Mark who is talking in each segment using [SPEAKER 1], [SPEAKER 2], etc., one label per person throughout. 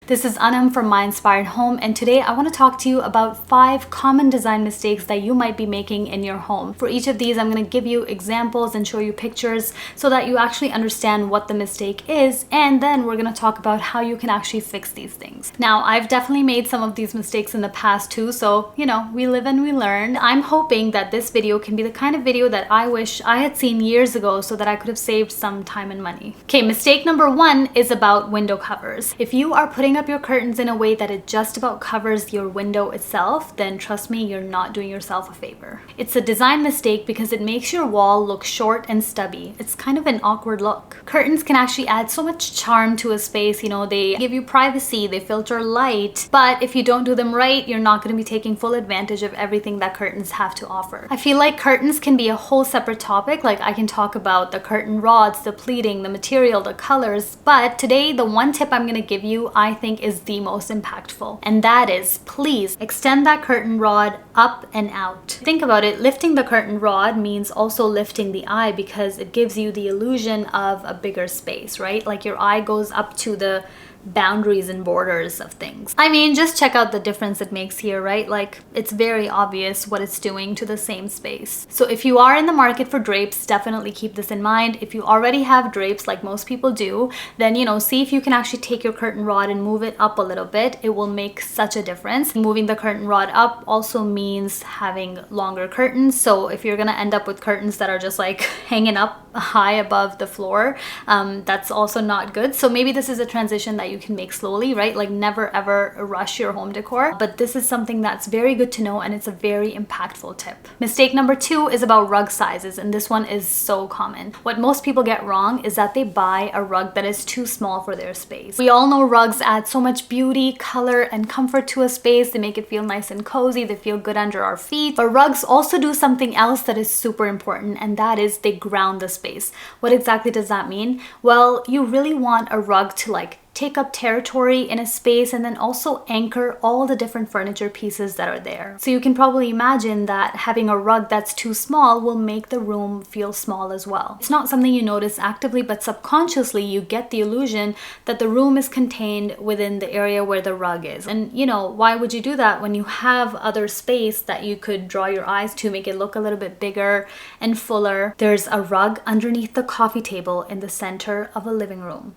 [SPEAKER 1] This is Anam from My Inspired Home, and today I want to talk to you about 5 common design mistakes that you might be making in your home. For each of these, I'm going to give you examples and show you pictures so that you actually understand what the mistake is, and then we're going to talk about how you can actually fix these things. Now, I've definitely made some of these mistakes in the past too, so we live and we learn. I'm hoping that this video can be the kind of video that I wish I had seen years ago so that I could have saved some time and money. Okay, mistake number 1 is about window covers. If you are putting up your curtains in a way that it just about covers your window itself, then trust me, you're not doing yourself a favor. It's a design mistake because it makes your wall look short and stubby. It's kind of an awkward look. Curtains can actually add so much charm to a space. They give you privacy, they filter light, but if you don't do them right, you're not going to be taking full advantage of everything that curtains have to offer. I feel like curtains can be a whole separate topic. Like, I can talk about the curtain rods, the pleating, the material, the colors, but today the one tip I'm going to give you I think is the most impactful, and that is, please extend that curtain rod up and out. Think about it, lifting the curtain rod means also lifting the eye because it gives you the illusion of a bigger space, right? Like your eye goes up to the boundaries and borders of things. I mean, just check out the difference it makes here, right? Like, it's very obvious what it's doing to the same space. So if you are in the market for drapes, definitely keep this in mind. If you already have drapes, like most people do, then see if you can actually take your curtain rod and move it up a little bit. It will make such a difference. Moving the curtain rod up also means having longer curtains. So if you're gonna end up with curtains that are just like hanging up high above the floor, that's also not good. So maybe this is a transition that you can make slowly, right? Like, never ever rush your home decor, but this is something that's very good to know, and it's a very impactful tip. Mistake number 2 is about rug sizes, and this one is so common. What most people get wrong is that they buy a rug that is too small for their space. We all know rugs add so much beauty, color, and comfort to a space. They make it feel nice and cozy, they feel good under our feet, but rugs also do something else that is super important, and that is they ground the space. What exactly does that mean? Well, you really want a rug to take up territory in a space and then also anchor all the different furniture pieces that are there. So you can probably imagine that having a rug that's too small will make the room feel small as well. It's not something you notice actively, but subconsciously you get the illusion that the room is contained within the area where the rug is. And why would you do that when you have other space that you could draw your eyes to, make it look a little bit bigger and fuller? There's a rug underneath the coffee table in the center of a living room.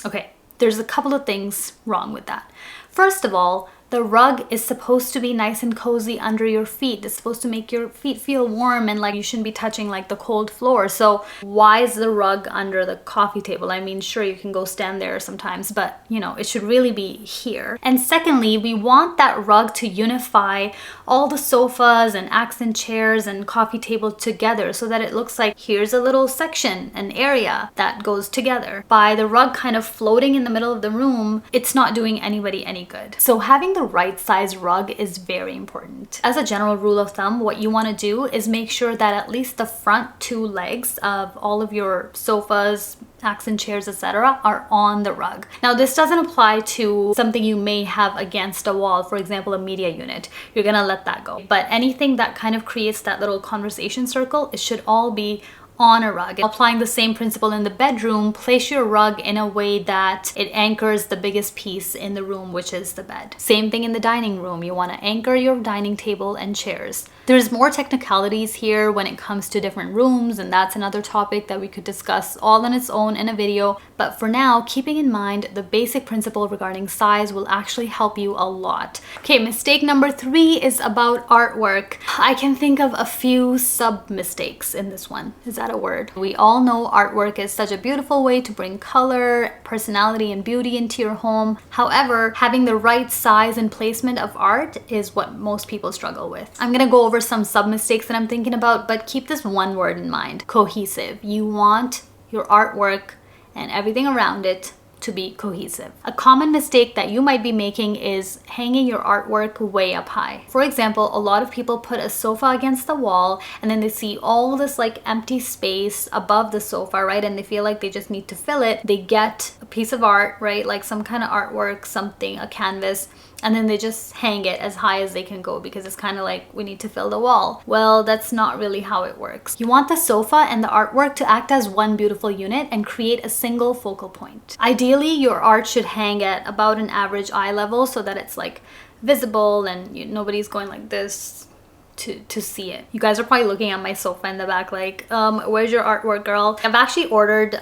[SPEAKER 1] Okay, there's a couple of things wrong with that. First of all, the rug is supposed to be nice and cozy under your feet. It's supposed to make your feet feel warm and like you shouldn't be touching the cold floor. So why is the rug under the coffee table? I mean, sure, you can go stand there sometimes, but it should really be here. And secondly, we want that rug to unify all the sofas and accent chairs and coffee table together so that it looks like here's a little section, an area that goes together. By the rug kind of floating in the middle of the room, it's not doing anybody any good. So having the right size rug is very important. As a general rule of thumb, what you want to do is make sure that at least the front 2 legs of all of your sofas, accent chairs, etc. are on the rug. Now, this doesn't apply to something you may have against a wall, for example, a media unit. You're gonna let that go. But anything that kind of creates that little conversation circle, it should all be on a rug. Applying the same principle in the bedroom, place your rug in a way that it anchors the biggest piece in the room, which is the bed. Same thing in the dining room. You want to anchor your dining table and chairs. There's more technicalities here when it comes to different rooms, and that's another topic that we could discuss all on its own in a video. But for now, keeping in mind the basic principle regarding size will actually help you a lot. Okay, mistake number 3 is about artwork. I can think of a few sub mistakes in this one. Is that a word? We all know artwork is such a beautiful way to bring color, personality, and beauty into your home. However, having the right size and placement of art is what most people struggle with. I'm gonna go over some sub mistakes that I'm thinking about, but keep this one word in mind: cohesive. You want your artwork and everything around it to be cohesive. A common mistake that you might be making is hanging your artwork way up high. For example, a lot of people put a sofa against the wall and then they see all this empty space above the sofa, right? And they feel like they just need to fill it. They get a piece of art, right? Like some kind of artwork, something, a canvas, and then they just hang it as high as they can go because it's kind of like, we need to fill the wall. Well, that's not really how it works. You want the sofa and the artwork to act as one beautiful unit and create a single focal point. Ideally, Ideally, your art should hang at about an average eye level so that it's like visible and nobody's going like this to see it. You guys are probably looking at my sofa in the back like, where's your artwork, girl? I've actually ordered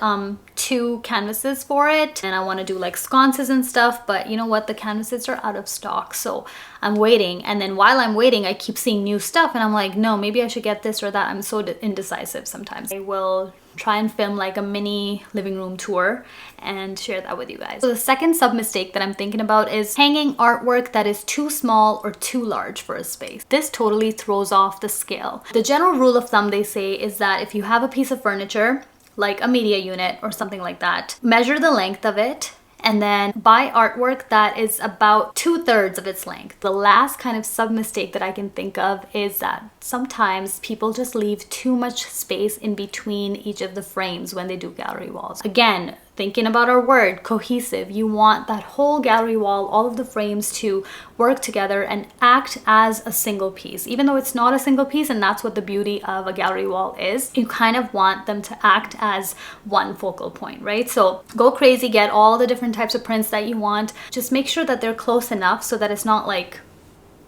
[SPEAKER 1] 2 canvases for it, and I want to do like sconces and stuff, but you know what, the canvases are out of stock, so I'm waiting. And then while I'm waiting, I keep seeing new stuff and I'm like, no, maybe I should get this or that. I'm so indecisive sometimes. I will try and film like a mini living room tour and share that with you guys. So the second sub mistake that I'm thinking about is hanging artwork that is too small or too large for a space. This totally throws off the scale. The general rule of thumb, they say, is that if you have a piece of furniture like a media unit or something like that, measure the length of it and then buy artwork that is about 2/3 of its length. The last kind of sub mistake that I can think of is that sometimes people just leave too much space in between each of the frames when they do gallery walls. Again, thinking about our word, cohesive, you want that whole gallery wall, all of the frames to work together and act as a single piece. Even though it's not a single piece, and that's what the beauty of a gallery wall is, you kind of want them to act as one focal point, right? So go crazy, get all the different types of prints that you want. Just make sure that they're close enough so that it's not like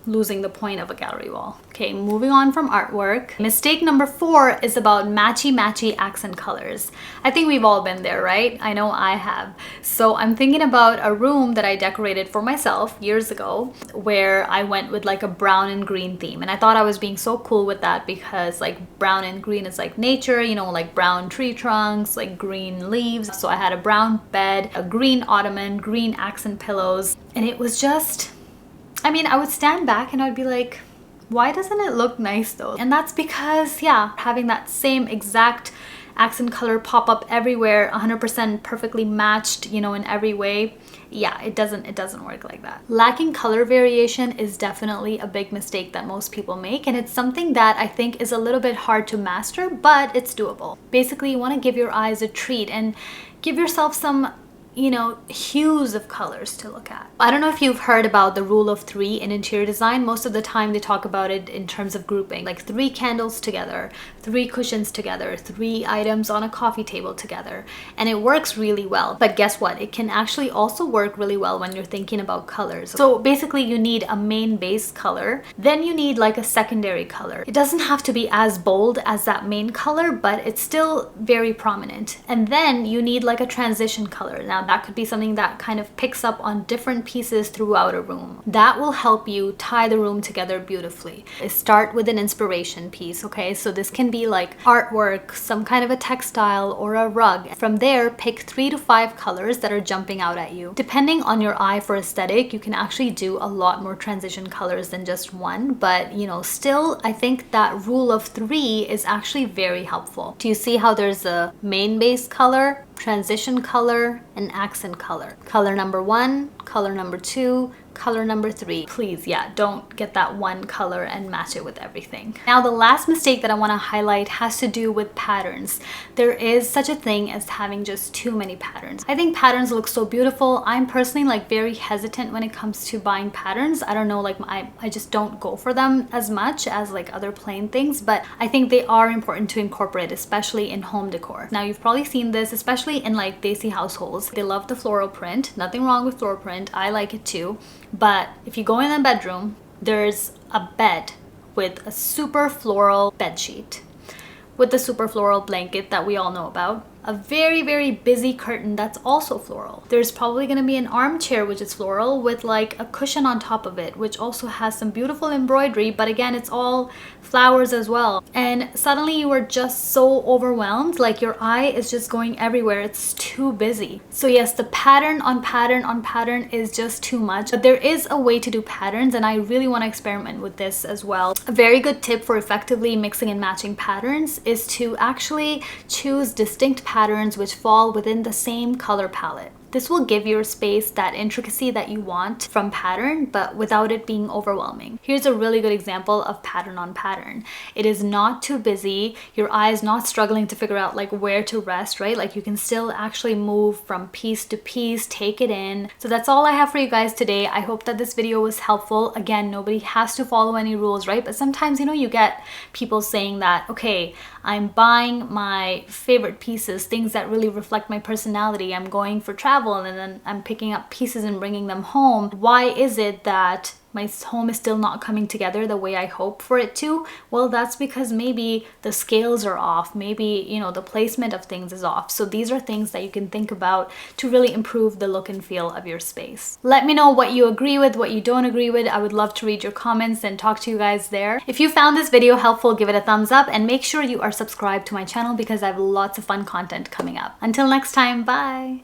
[SPEAKER 1] losing the point of a gallery wall. Okay, moving on from artwork. Mistake number 4 is about matchy accent colors. I think we've all been there, right? I know I have. So I'm thinking about a room that I decorated for myself years ago where I went with like a brown and green theme, and I thought I was being so cool with that because like brown and green is like nature, you know, like brown tree trunks, like green leaves. So I had a brown bed, a green ottoman, green accent pillows, and it was just, I mean, I would stand back and I'd be like, why doesn't it look nice though? And that's because, yeah, having that same exact accent color pop up everywhere, 100% perfectly matched, you know, in every way, yeah, it doesn't work like that. Lacking color variation is definitely a big mistake that most people make, and it's something that I think is a little bit hard to master, but it's doable. Basically, you want to give your eyes a treat and give yourself some, you know, hues of colors to look at. I don't know if you've heard about the rule of 3 in interior design. Most of the time they talk about it in terms of grouping, like 3 candles together, 3 cushions together, 3 items on a coffee table together, and it works really well. But guess what? It can actually also work really well when you're thinking about colors. So basically you need a main base color, then you need like a secondary color. It doesn't have to be as bold as that main color, but it's still very prominent. And then you need like a transition color. Now that could be something that kind of picks up on different pieces throughout a room. That will help you tie the room together beautifully. Start with an inspiration piece, okay? So this can be like artwork, some kind of a textile or a rug. From there, pick 3 to 5 colors that are jumping out at you. Depending on your eye for aesthetic, you can actually do a lot more transition colors than just one, but you know, still, I think that rule of 3 is actually very helpful. Do you see how there's a main base color, transition color, and accent color? Color number 1, color number 2, color number 3. Please, yeah, don't get that one color and match it with everything. Now, the last mistake that I want to highlight has to do with patterns. There is such a thing as having just too many patterns. I think patterns look so beautiful. I'm personally like very hesitant when it comes to buying patterns. I don't know, like I just don't go for them as much as like other plain things, but I think they are important to incorporate, especially in home decor. Now, you've probably seen this, especially in like Desi households. They love the floral print. Nothing wrong with floral print. I like it too. But if you go in the bedroom, there's a bed with a super floral bed sheet with the super floral blanket that we all know about. A very busy curtain that's also floral. There's probably going to be an armchair which is floral with like a cushion on top of it, which also has some beautiful embroidery, but again, it's all flowers as well. And suddenly you are just so overwhelmed, like your eye is just going everywhere. It's too busy. So yes, the pattern on pattern on pattern is just too much, but there is a way to do patterns, and I really want to experiment with this as well. A very good tip for effectively mixing and matching patterns is to actually choose distinct patterns which fall within the same color palette. This will give your space that intricacy that you want from pattern, but without it being overwhelming. Here's a really good example of pattern on pattern. It is not too busy. Your eye is not struggling to figure out like where to rest, right? Like you can still actually move from piece to piece, take it in. So that's all I have for you guys today. I hope that this video was helpful. Again, nobody has to follow any rules, right? But sometimes, you know, you get people saying that, okay, I'm buying my favorite pieces, things that really reflect my personality. I'm going for travel and then I'm picking up pieces and bringing them home. Why is it that my home is still not coming together the way I hope for it to? Well, that's because maybe the scales are off. Maybe, you know, the placement of things is off. So these are things that you can think about to really improve the look and feel of your space. Let me know what you agree with, what you don't agree with. I would love to read your comments and talk to you guys there. If you found this video helpful, give it a thumbs up and make sure you are subscribed to my channel because I have lots of fun content coming up. Until next time, bye!